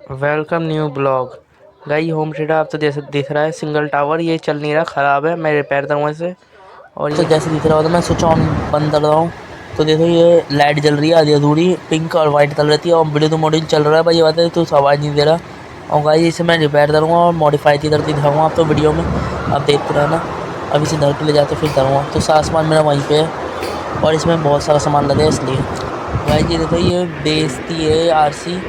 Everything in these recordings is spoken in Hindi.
Welcome new blog. गाई होम थिएटर आप तो जैसे दिख रहा है सिंगल टावर ये चल नहीं रहा, ख़राब है। मैं रिपेयर करूँगा इसे। और ये जैसे दिख रहा होता मैं स्विच ऑन बंद कर रहा हूँ तो देखो ये लाइट जल रही है आधी अधूरी, पिंक और वाइट कलर की, और ब्लूटूथ मॉड्यूल चल रहा है। भाई ये बात है तो आवाज़ नहीं दे रहा। और गाई इसे मैं रिपेयर करूँगा और मॉडिफाई की तरफ दिखाऊँगा आप तो वीडियो में, आप देखते रहना। अब इसे घर पे ले जाते फिर करूँगा। तो सारा सामान मेरा वहीं पे है और इसमें बहुत सारा सामान लगे इसलिए। गाइस ये देखो ये बेस की है आरसी,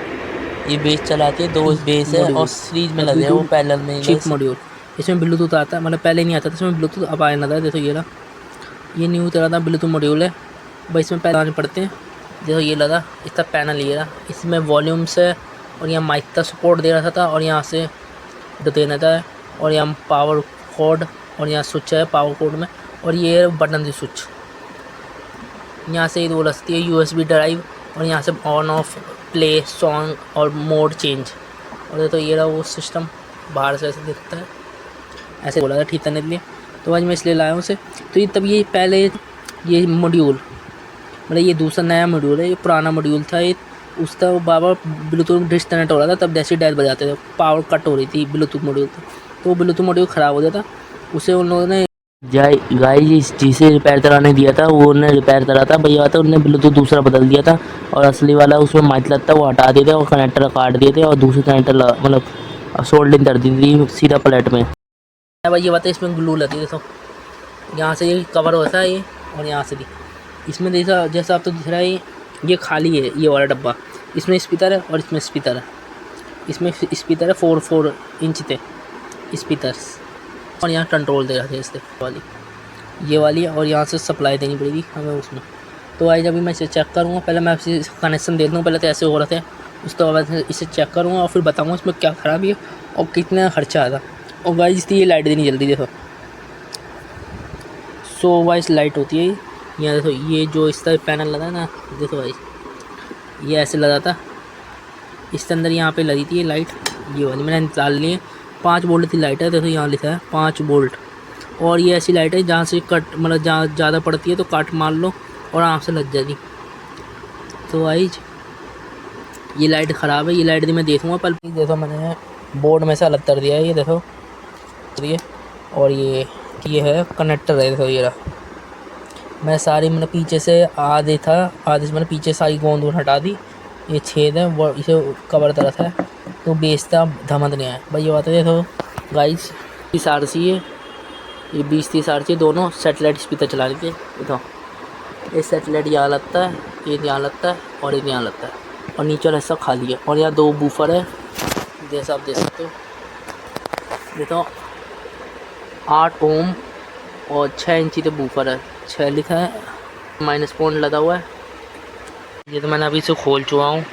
ये बेस चलाती है, दो बेस है और मॉड्यूल सीरीज में या लगे हैं, वो ब्लूटूथ पैरेलल में ही है चिप मॉड्यूल। इसमें ब्लूटूथ आता है, मतलब पहले नहीं आता था इसमें ब्लूटूथ, अब आने लगा है। देखो ये रहा, ये न्यू तरह का ब्लूटूथ मॉड्यूल है भाई। इसमें पहले आने पड़ते हैं। देखो ये लगा इसका पैनल, ये रहा। इसमें वॉल्यूम्स है और यहाँ माइक का सपोर्ट दे रहा था और यहाँ से देना था। और यहाँ पावर कोड और यहाँ स्विच है पावर कोड में। और ये बटन की स्विच, यहाँ से वो रखती है यूएसबी ड्राइव। और यहाँ से ऑन ऑफ प्ले सॉन्ग और मोड चेंज। और ये तो ये रहा वो सिस्टम, बाहर से ऐसे दिखता है। ऐसे बोला था ठीक करने के लिए, तो आज मैं इसलिए लाया हूँ उसे। तो ये तब ये पहले ये मॉड्यूल, मतलब ये दूसरा नया मॉड्यूल है, ये पुराना मॉड्यूल था। ये उसका बाबा ब्लूटूथ डिस्कनेक्ट हो रहा था, तब जैसे डायल बजाते थे पावर कट हो रही थी ब्लूटूथ मॉड्यूल से, तो वो ब्लूटूथ मॉड्यूल ख़राब हो गया था। उसे उन लोगों ने गाइस जिसे रिपेयर कराने दिया था वो उन्होंने रिपेयर करा था भैया, था उन्होंने ब्लूटूथ दूसरा बदल दिया था और असली वाला उसमें माइक लगता वो हटा दिए थे और कनेक्टर काट दिए थे और दूसरे कनेक्टर मतलब सोल्डिंग कर दी थी सीधा प्लेट में। भाई ये बात है, इसमें ग्लू लगी देखो, यहाँ से ये कवर होता है ये, और यहाँ से भी इसमें देखा जैसा आप तो दिख रहा है ये खाली है ये वाला डब्बा। इसमें स्पीकर है और इसमें स्पीकर है। इसमें स्पीकर है 4-4 इंच थे स्पीकर्स। और यहाँ कंट्रोल दे रहा था इससे वाली, ये वाली। और यहाँ से सप्लाई देनी पड़ेगी हमें उसमें। तो आज अभी मैं इसे चेक करूँगा, पहले मैं इसे कनेक्शन दे दूँ। पहले तो ऐसे हो रहे थे, उसके बाद इसे चेक करूँगा और फिर बताऊँगा इसमें क्या ख़राबी है और कितना खर्चा आया। और गाइस इसकी ये लाइट देनी जल्दी देखो, 100 वाइस लाइट होती है। यहाँ देखो ये जो इसका पैनल लगा है ना, देखो भाई ये ऐसे लगा था इसके अंदर, यहाँ पे लगी थी ये लाइट, ये वाली मैंने निकाल ली है। 5 वोल्ट की लाइट है, देखो यहाँ लिखा है 5 वोल्ट। और ये ऐसी लाइट है जहाँ से कट, मतलब जहाँ ज़्यादा पड़ती है तो काट मार लो और आराम से लग जाएगी। तो भाई ये लाइट ख़राब है, ये लाइट मैं देखूँगा। पर देखो मैंने बोर्ड में से अलग कर दिया है, ये देखो ये। और ये है कनेक्टर है, देखो ये रहा। मैं सारी मैंने पीछे से आधे था, आधे से मैंने पीछे सारी गोंद हटा दी। ये छेद है वो इसे कवर तरफ है, तो बेचता धमक नहीं आया भाई। ये बात है देखो गाइस, 30 आरसी है ये, 20-30 आरसी दोनों सेटेलाइट स्पीकर चला रही थी। देखो ये सेटेलाइट यहाँ लगता है, ये यहाँ लगता है और ये यहाँ लगता है, और नीचे वाला हिस्सा खाली है। और यहाँ 2 बूफर है जैसा आप देख सकते हो। देखो 8 ओम और 6 इंची तो बूफर है, 6 लिखा है, माइनस पॉइंट लगा हुआ है। ये तो मैंने अभी इसे खोल चुका हूँ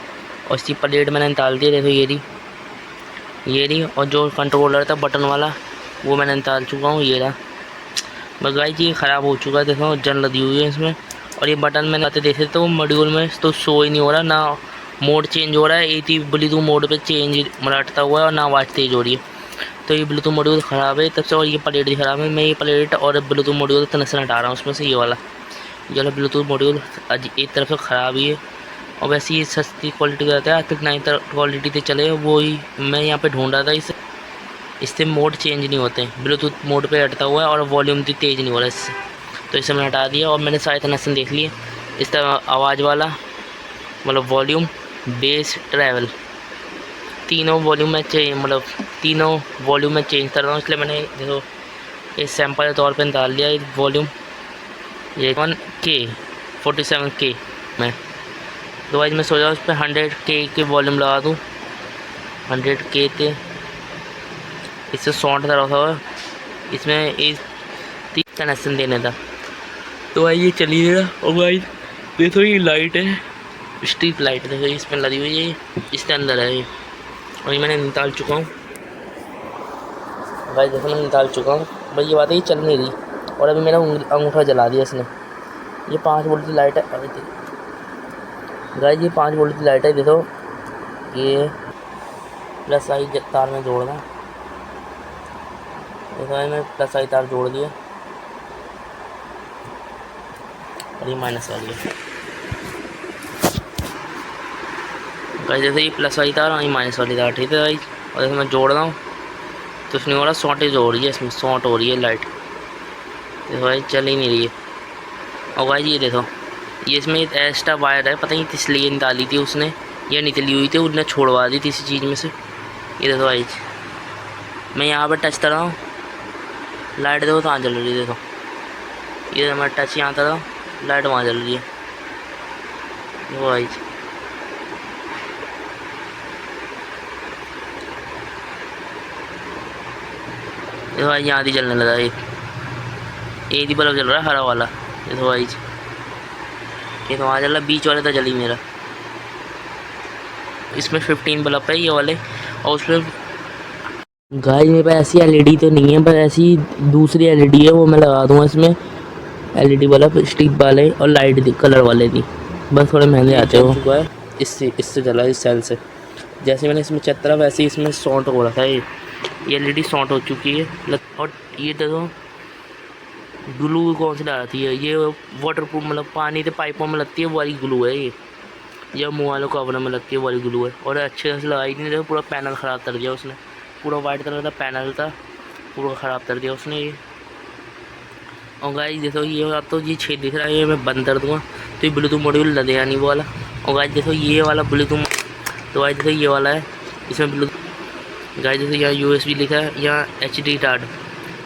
और इसकी प्लेट मैंने निकाल दी। देखो ये रही। और जो कंट्रोलर था बटन वाला वो मैंने निकाल चुका हूँ, ये रहा। बस गाइस ये ख़राब हो चुका है, देखो जंग लगी हुई है इसमें। और ये बटन मैंने आते देखे तो मॉड्यूल में तो शो ही नहीं हो रहा, ना मोड चेंज हो रहा है। एक ही ब्लूटूथ मोड पे चेंज मराठता हुआ है और ना आवाज़ तेज़ हो रही है। तो ये ब्लूटूथ मॉड्यूल ख़राब है तब से, और ये प्लेट भी ख़राब है। मैं ये प्लेट और ब्लूटूथ मॉड्यूल कनेक्शन हटा रहा हूँ उसमें से, ये वाला ब्लूटूथ मॉड्यूल आज एक तरफ से ख़राब ही है। और वैसे ये सस्ती क्वालिटी का रहता है, आज तक 9 क्वालिटी से चले वो ही मैं यहाँ पे ढूंढ रहा था। इससे मोड चेंज नहीं होते, ब्लूटूथ मोड पे हटता हुआ है और वॉल्यूम भी तेज़ नहीं हो रहा इससे। तो इसे मैंने हटा दिया और मैंने सारे कनेक्शन देख लिए। इसका आवाज़ वाला मतलब वॉल्यूम, बेस, ट्रैवल, तीनों वॉल्यूम में चेंज, मतलब तीनों वॉल्यूम में चेंज कर रहा हूँ। इसलिए मैंने देखो इस सैंपल के तौर पे निकाल लिया वॉल्यूम, ये 1K 47K में। तो आज मैं सोचा उस पर 100K के वॉल्यूम लगा दूँ, 100K थे इससे साउंड तरह था। इसमें एक 3 कनेक्शन देने था। तो भाई ये चलिए और भाई देखो ये लाइट है, स्ट्रीट लाइट देखो इसमें लगी हुई है, इसके अंदर है ये। और ये मैंने निकाल चुका हूँ भाई, देखो मैं निकाल चुका हूँ भाई। ये बात है ये चल नहीं रही और अभी मेरा अंगूठा जला दिया इसने। ये 5 वोल्ट की लाइट है, अभी गाइस ये 5 वोल्ट की लाइट है। देखो ये प्लस आई तार में जोड़ना, देखो मैं प्लस आई तार जोड़ दिया और ये माइनस वाली है। गाइस जैसे ये प्लस वाली तार और ये माइनस वाली तार, ठीक है गाइस। और जैसे मैं जोड़ रहा हूँ तो उसमें हो रहा शॉर्टेज हो रही है, इसमें शॉर्ट हो रही है लाइट, देखो भाई चल ही नहीं रही है। और गाइस ये देखो ये इसमें एक्स्ट्रा वायर है, पता नहीं किस लिए निकाली थी उसने, ये निकली हुई थी उसने छोड़वा दी थी इसी चीज़ में से। ये देखो गाइस मैं यहाँ पर टच कर रहा हूँ, लाइट देखो कहाँ जल रही है, देखो ये मैं टच यहाँ कर रहा हूँ, लाइट वहाँ जल रही है, देखो गाइस। देखो भाई यहाँ भी जलने लगा, एक ही बल्ब जल रहा है हरा वाला, देखो भाई ये तो वहाँ जल रहा, बीच वाले तो जली मेरा। इसमें 15 बल्ब है ये वाले, और उसमें गाइस मेरे पास ऐसी एलईडी तो नहीं है, पर ऐसी दूसरी एलईडी है वो मैं लगा दूँगा इसमें, एलईडी बल्ब स्टिक वाले और लाइट कलर वाले थी, बस थोड़े महंगे आते हो चुका है। इससे जला इस सेल से, जैसे मैंने इसमें चेक करा वैसे ही इसमें शॉर्ट हो रहा था, ये एलईडी शॉर्ट हो चुकी है। और ये देखो ग्लू कौन सी लगाती है, ये वाटर प्रूफ मतलब पानी के पाइपों में लगती है वो वाली ग्लू है ये मोबाइलों कवर में लगती है वो वाली ग्लू है। और अच्छे से लगाई नहीं, देखो पूरा पैनल ख़राब कर दिया उसने, पूरा वाइट कलर का पैनल था पूरा ख़राब कर दिया उसने ये। और गाइस देखो ये अब तो ये छेद दिख रहा है, ये मैं बंद कर दूँगा तो ये ब्लूटूथ मॉड्यूल लगेगा नहीं वो वाला। और गाइस देखो ये वाला ब्लूटूथ, तो गाइस देखो ये वाला है, इसमें ब्लूटूथ गाइस देखो यहाँ USB लिखा है, यहाँ HD कार्ड,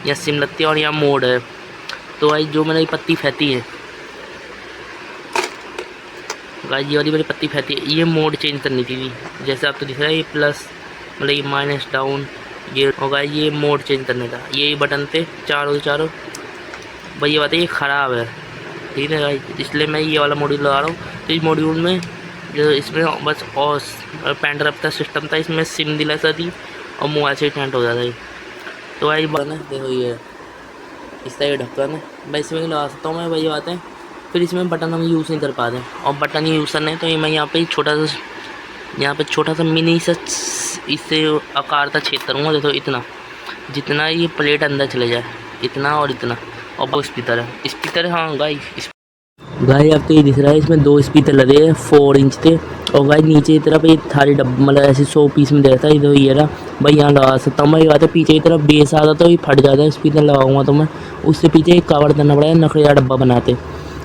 यहाँ सिम लगती है और यहाँ मोड है। तो गाइस जो मैंने पत्ती फैती है गाइस, ये वाली मेरी पत्ती फैती है, ये मोड चेंज करनी थी, जैसे आपको दिख रहा है ये प्लस मतलब ये माइनस डाउन ये। और गाइस ये मोड चेंज करने का ये बटन थे चारों भाई, ये बात है ये ख़राब है, ठीक है गाइस, इसलिए मैं ये वाला मॉड्यूल लगा रहा हूँ। तो इस मॉड्यूल में जो इसमें बस और पेन ड्राइव का सिस्टम था, इसमें सिम दिला सकती और मोबाइल से कनेक्ट हो जाता है। तो भाई बटन है देखो ये इस तरह ढक्कन है भाई, इसमें लगा सकता हूँ मैं भाई, बात है। फिर इसमें बटन हम यूज़ नहीं कर पाते, और बटन यूज़ करना है तो ये मैं यहाँ पे छोटा सा मिनी सा इससे आकार का छेद करूँगा, देखो इतना जितना ये प्लेट अंदर चले जाए, इतना और इतना। और वो स्पीकर हाँ गाइस अब तो ये दिख रहा है इसमें 2 स्पीकर लगे हैं 4 इंच के। और गाइस नीचे की तरफ ये थारी डब्बा मतलब ऐसे 100 पीस में देता है, इधर ये रहा भाई, यहाँ लगा सकता हूँ मैं। ये बात है पीछे की तरफ बेस आता तो ये फट जाता है, स्पीकर लगाऊंगा तो मैं उससे पीछे एक कवर करना पड़ेगा लकड़ी का डब्बा बनाते,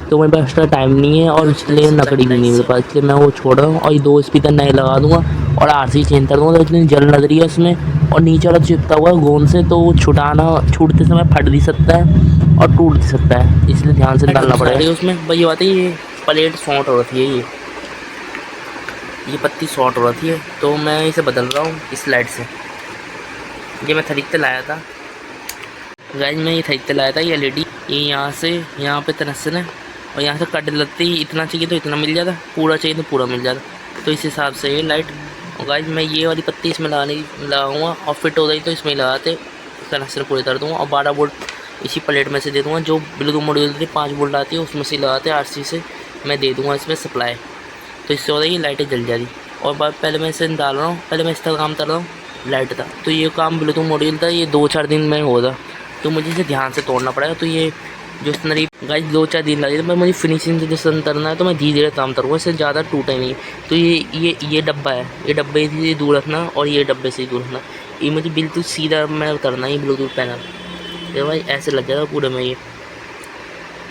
तो मेरे पास एक्स्ट्रा टाइम नहीं है और इसलिए लकड़ी भी नहीं मेरे पास, इसलिए मैं वो छोड़ रहा हूँ। और ये 2 स्पीकर नए लगा दूँगा और RC चेंज कर दूँगा, तो इतनी जल लग रही है उसमें। और नीचे वाला चिपता हुआ है गोंद से, तो वो छूटते समय फट भी सकता है और टूट भी सकता है, इसलिए ध्यान से डालना पड़ेगा उसमें भाई। ये बात है ये प्लेट शॉर्ट हो रही है, ये पत्ती शॉर्ट हो रही है, तो मैं इसे बदल रहा हूँ इस लाइट से। ये मैं खरीद के लाया था गाइस, मैं ये खरीद के लाया था ये LED, ये यहाँ से यहाँ पे कनेक्शन है और यहाँ से कट लगती है, इतना चाहिए तो इतना मिल जाता, पूरा चाहिए तो पूरा मिल जाता, तो इस हिसाब से ये लाइट। और गाइस मैं ये वाली पत्ती इसमें लगाऊंगा और फिट हो गई तो इसमें लगाते कनेक्शन पूरे कर दूँगा। और 12 वोल्ट इसी प्लेट में से दे दूँगा, जो ब्लूटूथ मॉड्यूल थी 5 वोल्ट आती है उसमें से लगाते RC से मैं दे दूँगा इसमें सप्लाई, तो इससे हो रही है लाइटें जल जाती। और पहले मैं इसे डाल रहा हूँ, पहले मैं इसका काम कर रहा हूँ लाइट था, तो ये काम ब्लूटूथ मॉड्यूल था ये 2-4 दिन में होगा, तो मुझे इसे ध्यान से तोड़ना पड़ेगा। तो ये जो नरी गाइस 2-4 दिन लगे, तो मुझे फिनिशिंग से जैसे करना है तो मैं धीरे धीरे काम करूँगा, इससे ज़्यादा टूटे नहीं। तो ये डब्बा है, ये डब्बे से दूर रखना और ये डब्बे से दूर रखना, ये मुझे बिल्कुल सीधा मैं करना है। ये ब्लूटूथ पैनल देखो भाई ऐसे लग जाता पूरे में, ये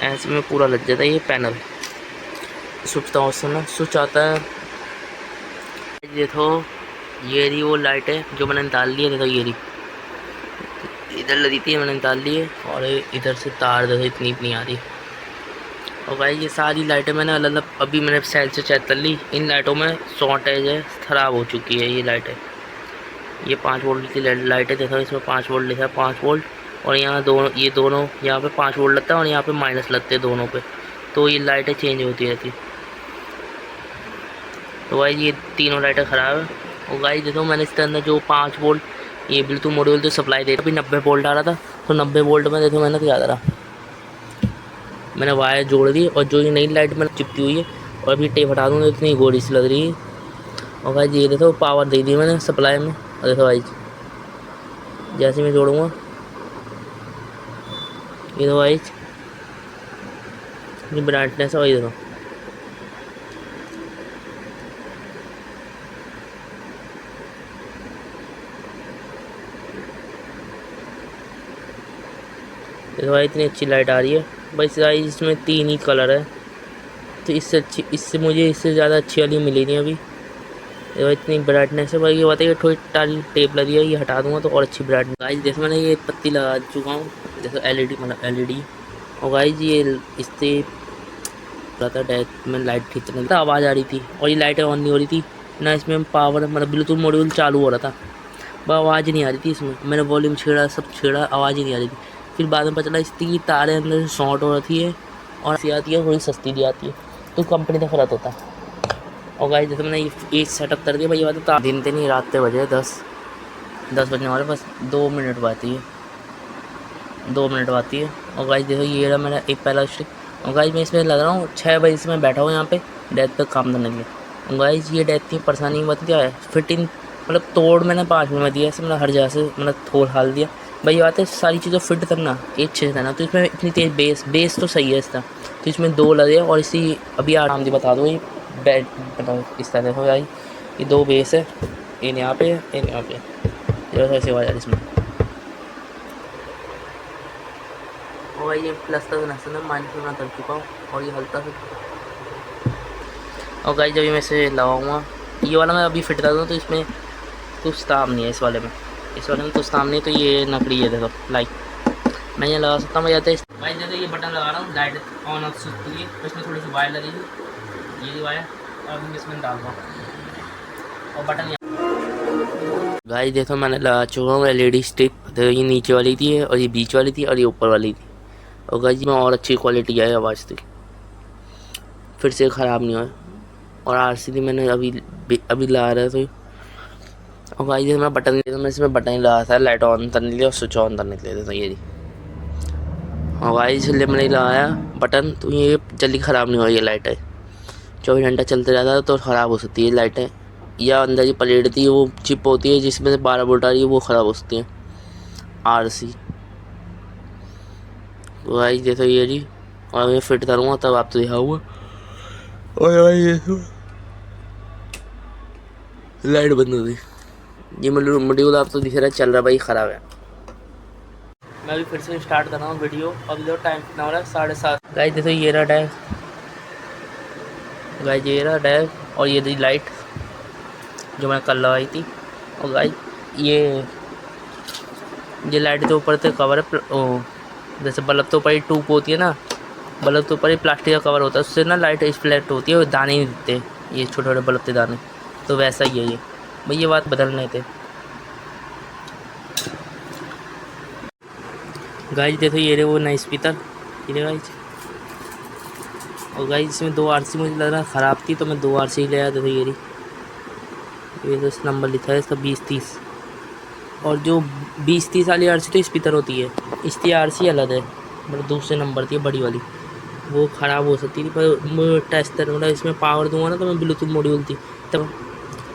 ऐसे में पूरा लग जाता है ये पैनल। स्विच आता है, देखो ये रही वो लाइट है जो मैंने डाल दी है, देखो ये रही इधर लगी थी मैंने डाल दी है, और इधर से तार देखो इतनी आ रही। और भाई ये सारी लाइटें मैंने अलग अलग अभी मैंने साइड से चेक कर ली, इन लाइटों में शॉर्टेज है, ख़राब हो चुकी है ये लाइटें। ये 5 वोल्ट की लाइटें देखो, इसमें 5 वोल्ट लिखा है 5 वोल्ट, और यहाँ दोनों यहाँ पे 5 वोल्ट लगता है और यहाँ पे माइनस लगते हैं दोनों पे, तो ये लाइटें चेंज होती रहती। तो भाई ये तीनों लाइटें ख़राब है। और गाइस देखो मैंने इसके अंदर जो 5 वोल्ट ये ब्लूटूथ मॉड्यूल जो सप्लाई दे रहा अभी 90 वोल्ट आ रहा था, तो 90 वोल्ट में देखो मैंने क्या करा, मैंने वायर जोड़ दी और जो ये नई लाइट मैंने चिपकी हुई है और अभी टेप हटा दूँगा, इतनी गोरी सी लग रही है। और भाई ये देखो पावर दे दी मैंने सप्लाई में, और देखो भाई जैसे मैं जोड़ूँगा ये देखो भाई ये ब्राइटनेस है, वही देखो देखो भाई इतनी अच्छी लाइट आ रही है। बस भाई इसमें 3 ही कलर है, तो इससे मुझे इससे ज़्यादा अच्छी वाली मिली नहीं अभी। देखो इतनी ब्राइटनेस है भाई, ये बताइए थोड़ी टाली टेप लगी है, ये हटा दूंगा तो और अच्छी ब्राइटनेस। गाइस जैसे मैंने ये पत्ती लगा चुका हूँ, जैसे एलईडी मतलब एलईडी। और गाइस ये इससे था डायरेक्ट में लाइट खींचने था, आवाज़ आ रही थी और ये लाइटें ऑन नहीं हो रही थी ना, इसमें पावर मतलब ब्लूटूथ मॉड्यूल चालू हो रहा था, वह आवाज़ नहीं आ रही थी इसमें। मैंने वॉल्यूम छेड़ा, सब छेड़ा, आवाज़ ही नहीं आ रही थी। फिर बाद में पता चला इसकी तारें अंदर से शॉर्ट हो रही है और ऐसी आती है, थोड़ी सस्ती भी आती है, तो कंपनी का फ़र्क होता है। और गाइस जैसे मैंने ये सेटअप कर दिया भाई, ये बात तो दिन तो नहीं, रात के बजे 10 बजने वाले, बस 2 मिनट बाकी है, 2 मिनट बाकी है। और गाइस देखो ये रहा मेरा एक पहला स्टिक। और गाइस मैं इसमें लग रहा हूँ 6 बजे से मैं बैठा हूँ यहाँ पे डेस्क पे काम करने के लिए। और गाइस ये डेस्क की परेशानी बात क्या है, फिटिंग मतलब तोड़ मैंने 5 मिनट में दिया ऐसे, मतलब हर जगह से मतलब थोड़ हाल दिया भाई। ये बात है सारी चीज़ें फिट करना एक अच्छे से करना, तो इसमें इतनी तेज़ बेस तो सही है इसका, तो इसमें 2 लगे। और इसी अभी आराम से बता दो, ये बैट मतलब इस तरह देखो भाई, ये 2 बेस है, एक यहाँ पे एक यहाँ पे, ये ऐसे आवाज़ आ रही इसमें। और भाई ये प्लस का कनेक्शन है, माइनस में मैं कर चुका हूँ और ये हल्का से। और गाइस जब ये मैं इसे लगाऊंगा, ये वाला मैं अभी फिट कर दूँ तो इसमें कुछ काम नहीं है, इस वाले में कुछ काम नहीं, तो ये नकली है देखो लाइट, मैं ये लगा सकता हूँ मैं जाते भाई। जैसे ये बटन लगा रहा हूँ लाइट ऑन ऑफ के लिए, तो इसमें थोड़ी सी वायर लगेगी, ये वायर, और मैं इसमें डाल दूँ और बटन। गाइस देखो मैंने लगा चुका हूँ एलईडी स्ट्रिप, देखो ये नीचे वाली थी और ये बीच वाली थी और ये ऊपर वाली थी। और गाइस में और अच्छी क्वालिटी आई आवाज़ थी, फिर से ख़राब नहीं हुआ। और आरसीडी मैंने अभी लगा रहा था। और गाइस जैसे मैं बटन मैं इसमें बटन ही लगा था लाइट ऑन करने के लिए और स्विच ऑन करने के लिए, तो ये जी। और गाइस इसलिए मैंने लगाया बटन, तो ये जल्दी ख़राब नहीं हुआ। ये लाइट है 24 घंटा चलते रहता है तो ख़राब हो सकती है लाइटें, या अंदर की प्लेट थी वो चिप होती है जिसमें से 12 वोल्ट आ रही है, वो ख़राब हो सकती है आरसी। तो गाइस जैसे ये जी, और मैं फिट करूँगा तब आपको दिखाऊँगा। और भाई ये लाइट बंद हो गई, ये मॉड्यूल आपको दिख रहा है चल रहा भाई, ख़राब है। मैं अभी फिर से स्टार्ट कर रहा हूँ वीडियो। अभी जो टाइम कितना हो रहा है 7:30। गाइस देखो ये रहा डैश, गाइस ये रहा डैश, और ये रही लाइट जो मैंने कल लगाई थी। और गाइस ये लाइट के ऊपर से कवर है, जैसे बल्ब तो ऊपर ही ट्यूब होती है ना, बल्ब के ऊपर ही प्लास्टिक का कवर होता है, उससे ना लाइट रिफ्लेक्ट होती है और दाने नहीं दिखते, ये छोटे छोटे बल्ब के दाने, तो वैसा ही है ये भाई, ये बात बदलने थे। गाइस देखो ये रहे वो नई स्पीकर, ये गाइस। और गाइस इसमें 2 आरसी मुझे लग रहा ख़राब थी, तो मैं 2 आरसी ले आया। देखो ये रही, ये तो इस नंबर लिखा है इसका 2030। और जो 2030 वाली आरसी तो स्पीकर होती है, इसकी आरसी अलग है, मतलब दूसरे नंबर थी बड़ी वाली, वो ख़राब हो सकती थी। पर मैं टेस्ट करूँगा, इसमें पावर दूंगा ना तो मैं ब्लूटूथ मॉड्यूल थी तब।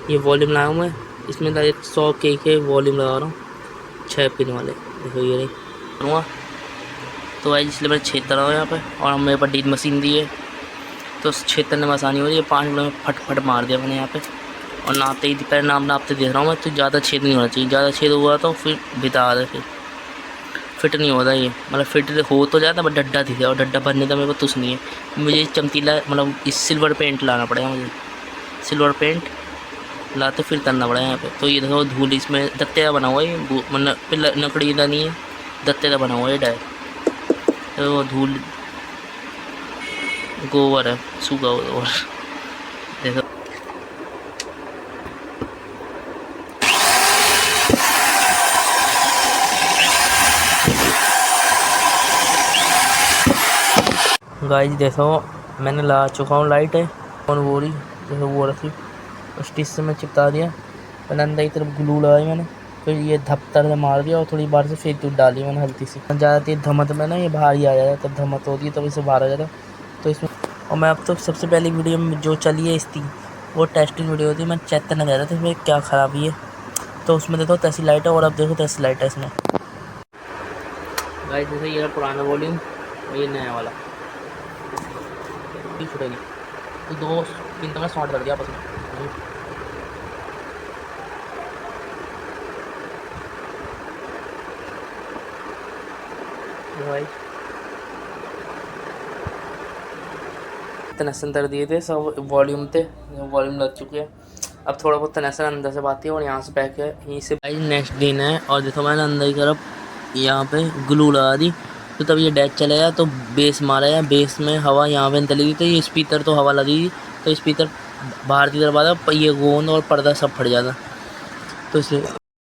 ये वॉल्यूम लगाऊँ मैं, इसमें 100 के वॉल्यूम लगा रहा हूँ, 6 पिन वाले। देखो ये रही करूँगा तो भाई, इसलिए मैं छेद कर रहा हूँ यहाँ पर। और मेरे पास डील मशीन दी है, तो छेद करने में आसानी हो रही है। 5 मिनट में फट मार दिया मैंने यहाँ पे। और नापते ही पहले नापते देख रहा हूँ मैं, तो ज़्यादा छेद नहीं होना चाहिए, ज़्यादा छेद हुआ तो फिर बिता है, फिर फिट नहीं होता ये, मतलब फिट हो तो जाता, बट डड्डा दिखे, और डड्डा भरने का मेरे को तुझ नहीं है। मुझे चमकीला मतलब इस सिल्वर पेंट लाना पड़ेगा, मुझे सिल्वर पेंट लाते फिर करना पड़ेगा यहाँ पे। तो ये देखो धूल इसमें दत्ते का बना हुआ है, मतलब लकड़ी का नहीं है, दत्ते का बना हुआ है डायरेक्ट, तो धूल गोबर है, सूखा गोबर। देखो गाइस देखो मैंने ला चुका हूँ लाइट है, और वो रही देखो वो रखी, स्टिच से मैं चिपका दिया। पहले अंदर की तरफ ग्लू लगाई मैंने, फिर ये धपतर से मार दिया, और थोड़ी बाहर से फेंक दूध डाली मैंने हल्की सी। ज़्यादा तेज धमक में ना ये बाहर ही आ जाता है, तब धमक होती है तब इसे बाहर आ जाता है, तो इसमें। और मैं अब तो सबसे पहली वीडियो में जो चली है इसकी, वो टेस्टिंग वीडियो होती है, मैं चेक करने जा रहा था इसमें क्या ख़राबी है, तो उसमें देखो तैसी लाइट है, और अब देखो तैसी लाइट है इसमें। गाइस जैसे ये पुराना वॉल्यूम और ये नया वाला छुटेगी, तो 2 पिन तो मैं शॉर्ट कर दिया आपस में। भाई तनसन कर दिए थे सब, वॉल्यूम थे, वॉल्यूम लग चुके हैं। अब थोड़ा बहुत तनसन अंदर से बाती है और यहाँ से बैक है, यहीं से भाई नेक्स्ट दिन है। और देखो मैंने अंदर की तरफ यहाँ पे ग्लू लगा दी, तो तब ये डैच चलेगा तो बेस मारा है, बेस में हवा यहाँ पे निकलेगी, तो ये स्पीकर तो हवा लगी, तो स्पीकर बाहर की तरफ आता, ये गोंद और पर्दा सब फट जाता, तो इसलिए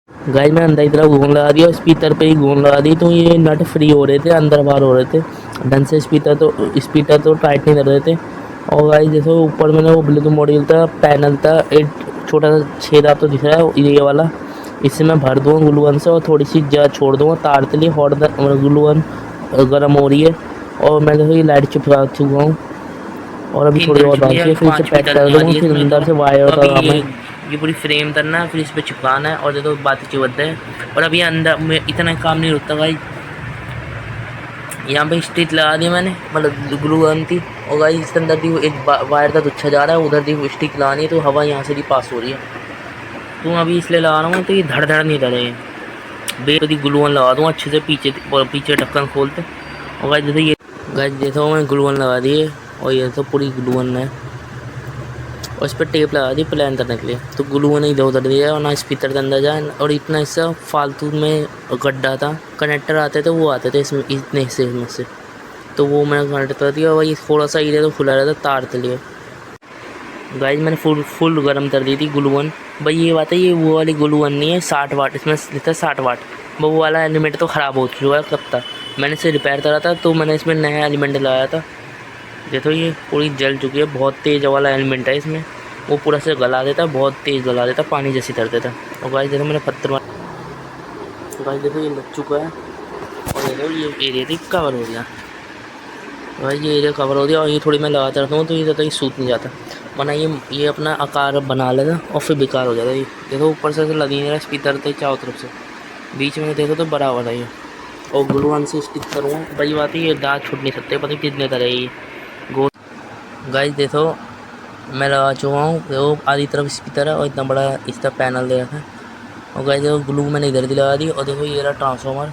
गाइस मैं अंदर की तरफ गोंद लगा दिया, स्पीकर पे ही गोंद लगा दी, तो ये नट फ्री हो रहे थे, अंदर बाहर हो रहे थे ढंग से, स्पीकर तो टाइट नहीं कर रहे थे। और गाइस देखो ऊपर मैंने वो ब्लूटूथ मॉड्यूल था, पैनल था, एक छोटा सा छेद आपको दिख रहा है ये वाला, इससे मैं भर दूँगा ग्लू गन से और थोड़ी सी जगह छोड़ दूँगा तार के लिए, हॉट ग्लू गन गर्म हो रही है। और मैं देखो ये लाइट चिपका चुका हूँ और अभी थोड़ी और बाकी है, फिर इसे पैक कर दूँगा, फिर अंदर से वायर का काम है, ये पूरी फ्रेम करना है, फिर इस पर चिपकाना है और देखो बात चिपकते हैं। और अभी अंदर में इतना काम नहीं रुकता भाई, यहाँ पे स्टिच लगा दी मैंने, मतलब ग्लू गन थी, और गाइस इसके अंदर थी एक वायर था अच्छा जा रहा है, उधर थी स्टिक लगानी है, तो हवा यहाँ से भी पास हो रही है, तो अभी इसलिए लगा रहा हूँ, तो ये धड़ धड़ नहीं धरे बेदी ग्लू गन लगा दूँगा अच्छे से, पीछे ढक्कन खोलते। और गाइस जैसे ये गाइस देखो मैं ग्लू गन लगा दी है, और ये तो पूरी ग्लू गन है, और इस पर टेप लगा दी प्लान करने के लिए, तो ग्लू गन इधर उधर दिया और ना स्पीकर के अंदर जाए, और इतना हिस्सा फालतू में गड्ढा था, कनेक्टर आते थे वो आते थे इसमें इतने हिस्से में से, तो वो मैंने कनेक्ट कर दिया, और ये थोड़ा सा एरिया तो खुला रहता तार के लिए। गाइस मैंने फुल गर्म कर दी थी ग्लू गन। भाई ये बात है, ये वो वाली ग्लू गन नहीं है, 60 वाट इसमें लिखा है, 60 वाट, वो वाला एलिमेंट तो ख़राब हो चुका है कब तक, मैंने इसे रिपेयर करा था, तो मैंने इसमें नया एलिमेंट लगाया था। देखो ये पूरी जल चुकी है, बहुत तेज़ वाला एलिमेंट है इसमें, वो पूरा से गला देता, बहुत तेज़ गला देता, पानी जैसी कर देता। और गाइस देखो मैंने पत्थर मार, गाइस देखो ये लग चुका है, और देखो ये एरिया भी कवर हो गया भाई, ये एरिया कवर हो गया, और ये थोड़ी मैं लगाता रहता हूँ तो ये ज़्यादा ही सूख नहीं जाता, वरना ये अपना आकार बना लेगा और फिर बेकार हो जाता है। ये देखो ऊपर से लगी नहीं रहा स्पीकर थे चारों तरफ से, बीच में देखो तो बराबर है ये, और ग्लू गन से स्टिक करूँगा, बड़ी बात है ये दाग छूट नहीं सकते, पता नहीं कितने तरह है ये गो। गाइस देखो मैं लगा चुका हूँ, देखो आधी तरफ स्पीकर है और इतना बड़ा इसका पैनल दे रखा है। और गाइस देखो ग्लू मैंने इधर भी लगा दी, और देखो ये रहा ट्रांसफार्मर।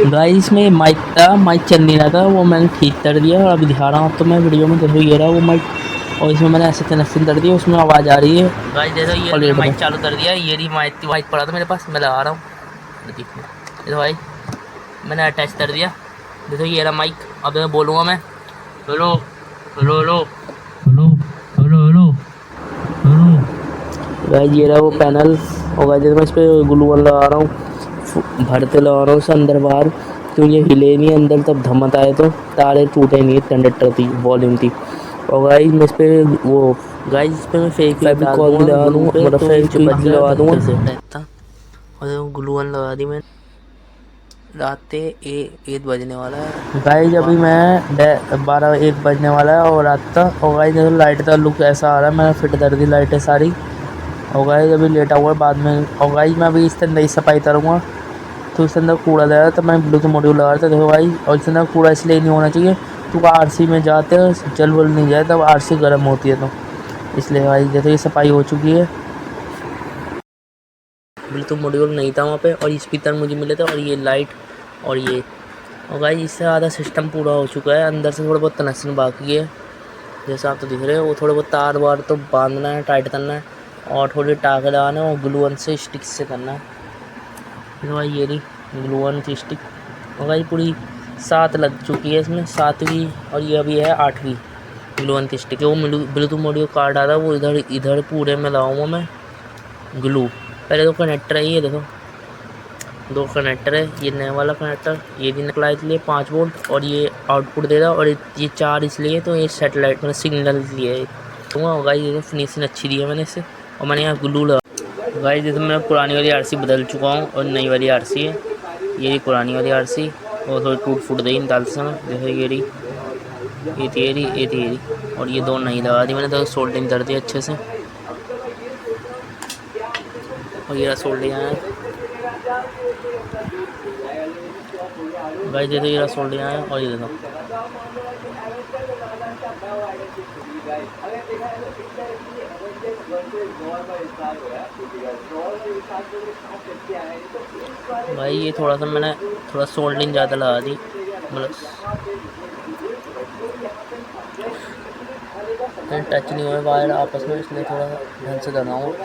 गाइस में माइक था, माइक चल नहीं रहा था, वो मैंने ठीक कर दिया, और अभी दिखा रहा हूँ तो मैं वीडियो में, देखो ये रहा वो माइक, और इसमें मैंने ऐसे कनेक्शन कर दिया, उसमें आवाज़ आ रही है। गाइस देखो ये माइक चालू कर दिया, ये रही माइक पड़ा था मेरे पास, मैं लगा रहा हूँ, देखो भाई मैंने अटैच कर दिया, देखो ये रहा माइक। अब मैं बोलूँगा मैं hello hello hello hello hello hello hello, guys ये रहा वो पैनल, और गाइस मैं इस पर ग्लू गन लगा रहा हूँ, भरते लगा रहा हूँ उसे अंदर बाहर, तो ये हिले नहीं अंदर, तब धमक आए तो तारे टूटे नहीं, कंडक्टर थी, वॉल्यूम थी। और गाइस मैं इस पर वो गाइस इस पर मैं फेविकॉल भी लगा दूँगा, मतलब फेविक्विक भी लगा दूँगा, और ग्लू गन लगा दी मैं। रात 1 बजने वाला है गाइस, अभी मैं 12-1 बजने वाला है और रात तक। और गाइस देखो लाइट का लुक ऐसा आ रहा है, मैंने फिट कर दी लाइटें सारी। और गाइस अभी लेटा हुआ है बाद में, और गाइस मैं अभी इसके अंदर ही सफाई करूँगा, तो इसके अंदर कूड़ा लगा था, मैं ब्लूटूथ मॉड्यूल लगा था देखो भाई, और इसके अंदर कूड़ा इसलिए नहीं होना चाहिए क्योंकि आरसी में जाते हैं जल वल नहीं जाए, तब आरसी गर्म होती है, तो इसलिए भाई देखो ये सफाई हो चुकी है। ब्लूटूथ मॉड्यूल नहीं था वहाँ पे, और स्पीकर मुझे मिले थे, और ये लाइट और ये, और गाइस इससे आधा सिस्टम पूरा हो चुका है, अंदर से थोड़ा बहुत कनेक्शन बाकी है, जैसा आप तो दिख रहे हो, वो थोड़े बहुत तार वार तो बांधना है, टाइट करना है, और थोड़ी टाके लगाना है, और ग्लू गन से स्टिक से करना है। तो भाई ये रही ग्लू गन की स्टिक, और भाई पूरी 7 लग चुकी है इसमें, 7वीं, और ये अभी है 8वीं ग्लू गन की स्टिक। वो ब्लूटूथ मॉड्यूल कार्ड आ रहा है, वो इधर पूरे में लगाऊंगा मैं ग्लू। पहले तो कनेक्टर है, ये देखो 2 कनेक्टर है, ये नया वाला कनेक्टर, ये भी निकला इसलिए 5 वोल्ट, और ये आउटपुट दे रहा, और ये 4 इसलिए, तो ये सेटेलाइट मतलब सिग्नल लिए तो गाइस ये फिनिशिंग अच्छी दी है मैंने इससे। और मैंने यहाँ ग्लू लगा गाइस, जैसे मैं पुरानी वाली आरसी बदल चुका हूँ और नई वाली आरसी है, ये रही पुरानी वाली आरसी, और थोड़ी टूट फूट गई निकाल समय, जैसे ये रही ये थी, और ये 2 नई लगा दी मैंने, तो सोल्डिंग कर दी अच्छे से, और ये सोल्डिंग आया गाइस, देखो ये सोल्डिंग आया, और ये देखो भाई ये थोड़ा सा मैंने थोड़ा सोल्डिंग ज़्यादा लगा दी, मतलब टच नहीं हुए वायर आपस में, इसलिए थोड़ा ढंग से करना हो।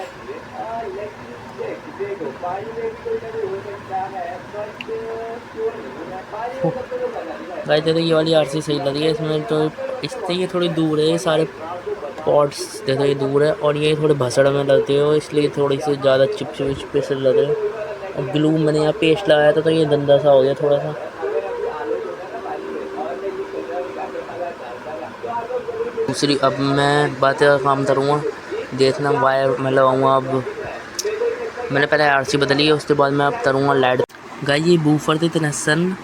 गाइस देखो ये वाली आरसी सही लग रही है इसमें, तो इससे ये थोड़ी दूर है, ये सारे पॉट्स देखो ये दूर है, और ये थोड़े भसड़ में लगते हो, इसलिए थोड़ी सी ज़्यादा चिपचिपे से लग रहे हैं। और ग्लू मैंने यहाँ पेस्ट लगाया था तो ये गंदा सा हो गया थोड़ा सा। दूसरी अब मैं बात का काम करूँगा, देखना वायर मैं लगाऊँगा। अब मैंने पहले आरसी बदली है, उसके बाद मैं अब करूँगा लाइट। गाइस ये बूफर थे तनसन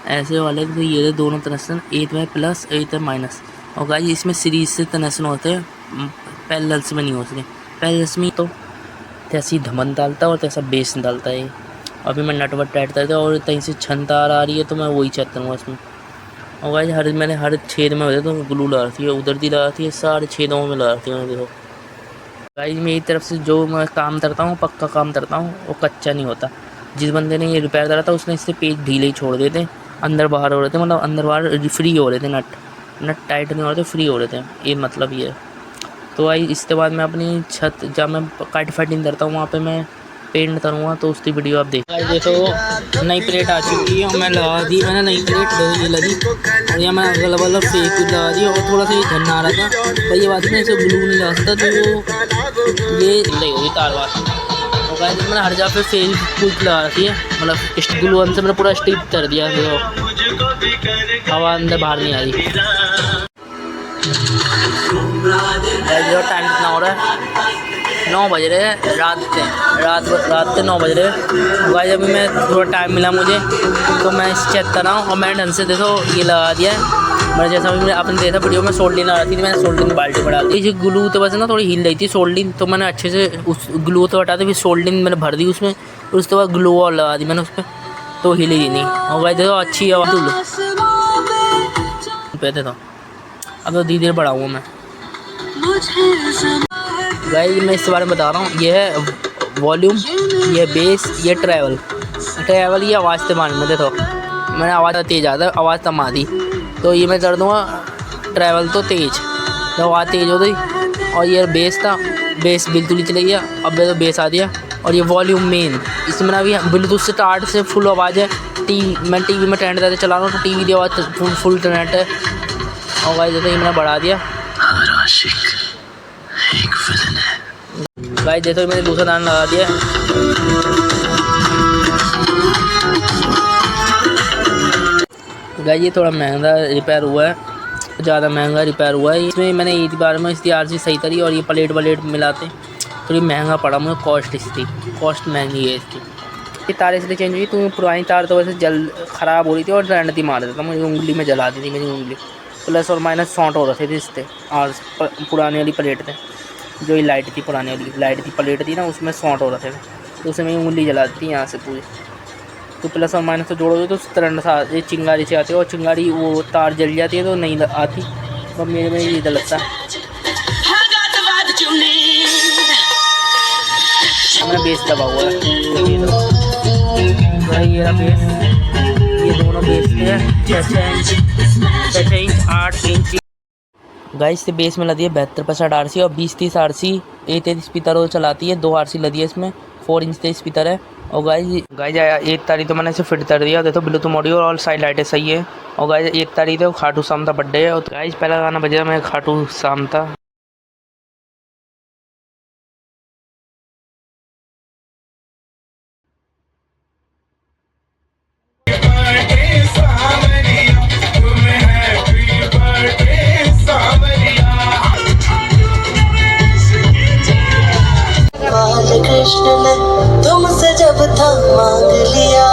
ऐसे वाले, तो ये दोनों तनसन 8 में प्लस 8 में माइनस। और गाइस इसमें सीरीज से तनसन होते हैं, पैरेलल्स में नहीं होते। पैरेलल्स में तो तैसी धमन डालता और तैसा बेस डालता है। अभी मैं नटवर्क टाइट करता और कहीं से छन तार आ रही है तो मैं वही चेक करूँगा इसमें। और गाइस मैंने हर छेद में होते तो ग्लू लगाती है, उधर भी लगाती है, सारे छेदों में लगाती है। देखो गाइस मेरी तरफ से जो मैं काम करता हूँ, पक्का काम करता हूँ, वो कच्चा नहीं होता। जिस बंदे ने ये रिपेयर करा था उसने इससे पेज ढीले ही छोड़ देते, अंदर बाहर हो रहे थे, मतलब अंदर बाहर फ्री हो रहे थे, नट टाइट नहीं हो रहे थे, फ्री हो रहे थे, ये मतलब ये है। तो भाई इसके बाद मैं अपनी छत जब मैं कट फाइटिंग करता हूँ वहाँ पे मैं पेंट करूँगा, तो उसकी वीडियो आप देखो। नई प्लेट आ चुकी है और मैं लगा दी, मैंने नई प्लेट ये लगी, और यहाँ मैं अगल बगल फेक लगा दी। और थोड़ा सा ये झन्ना आ रहा था, भाई ये बात नहीं, इसे ग्लू नहीं लगा सकता, तो ये नहीं होगी तार बार। और गाइस मैंने हर जगह पे फेक कुछ लगा रखी है, मतलब ग्लू वन से मैंने पूरा स्टिक कर दिया, देखो हवा अंदर बाहर नहीं आ रही। टाइम कितना हो रहा है, 9 बज रहे हैं रात के 9 बज रहे हैं। गाइस अभी मैं थोड़ा टाइम मिला मुझे, तो मैं इस चेक कर रहा हूँ। और मैंने ढंग से देखो ये लगा दिया है, मैंने जैसा मैंने आपने देखा वीडियो में सोल्डिंग लगा थी, मैंने सोल्डिंग बाल्टी बढ़ा दी। ये ग्लू तो बस ना थोड़ी हिल रही थी सोल्डिंग, तो मैंने अच्छे से उस ग्लू तो हटा दी, फिर सोल्डिंग मैंने भर दी उसमें, और उसके बाद ग्लू और लगा दी मैंने उस पर, तो हिली ही नहीं। और गाइस देखो अच्छी आवाज़ पे थे, तो अब तो धीरे धीरे बढ़ाऊँगा मैं। गाइस मैं इस बारे में बता रहा हूँ, ये है वॉल्यूम, ये बेस, ये ट्रैवल ये आवाज़ से मान में देखो मैंने आवाज़ तेज़ आता है, आवाज़ कम दी, तो ये मैं कर दूँगा ट्रैवल तो तेज़, तो आवाज़ तेज़ हो गई। और ये बेस था, बेस बिल्कुल ही चले गया, अब तो बेस आ दिया। और ये वॉल्यूम मेन, इसमें अभी ब्लूटूथ से स्टार्ट से फुल आवाज़ है। मैं टीवी में ट्रेंड करके चला रहा हूँ, तो टीवी की आवाज़ फुल ट्रेंड है। और गाइस जैसे मैंने बढ़ा दिया, गाइस देखो मैंने दूसरा दान लगा दिया। गाइस ये थोड़ा महंगा रिपेयर हुआ है, ज़्यादा महंगा रिपेयर हुआ है। इसमें मैंने एक बार में इसकी आरसी सही करी, और ये प्लेट मिलाते थोड़ी महंगा पड़ा मुझे, कॉस्ट महंगी है इसकी। ये तार इसलिए चेंज हुई, तो पुरानी तार तो वैसे ख़राब हो रही थी और ट्रेंड थी मार देता था, मुझे उंगली में जला दी थी मेरी उंगली, प्लस और माइनस शॉर्ट हो रहे थे इससे। और पुरानी वाली प्लेट थे, जो ये लाइट थी, पुरानी वाली लाइट थी प्लेट थी ना, उसमें शॉर्ट हो रहे थे, तो उसमें मेरी उंगली जला दी थी यहाँ से पूरी। तो प्लस और माइनस तो जोड़ोगे तो करंट सा ये चिंगारी से आती है, और चिंगारी वो तार जल जाती है तो नहीं आती, तो मेरे में ये लगता है। मैंने बेस दबा हुआ है, ये रहा बेस, ये दोनों बेस के हैं 6 इंच 8 इंच। गाइस से बेस में लदी है 72% आरसी, और 20-30 आरसी 8 स्पीकर वो चलाती है, 2 आरसी लदी है इसमें, 4 इंच के स्पीकर है। और गाइस 1 तारीख तो मैंने इसे फिट कर दिया, देखो ब्लूटूथ मॉड्यूल और साइड लाइटें सही है। और गाइस 1 तारीख तो खाटू श्याम का बर्थडे है, और गाइस पहला गाना बजा मैं खाटू श्याम था। कृष्ण ने तुमसे जब था मांग लिया,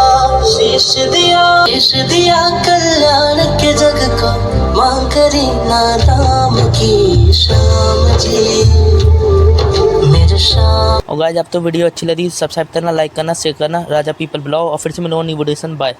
शीश दिया कल्याण के जग को, मां करी ना राम की शाम जी मेरे शाम। और गाइस अब तो वीडियो अच्छी लगी, सब्सक्राइब करना, लाइक करना, शेयर करना। राजा पीपल ब्लॉग, और फिर से मिलो न्यू वीडियो। बाय।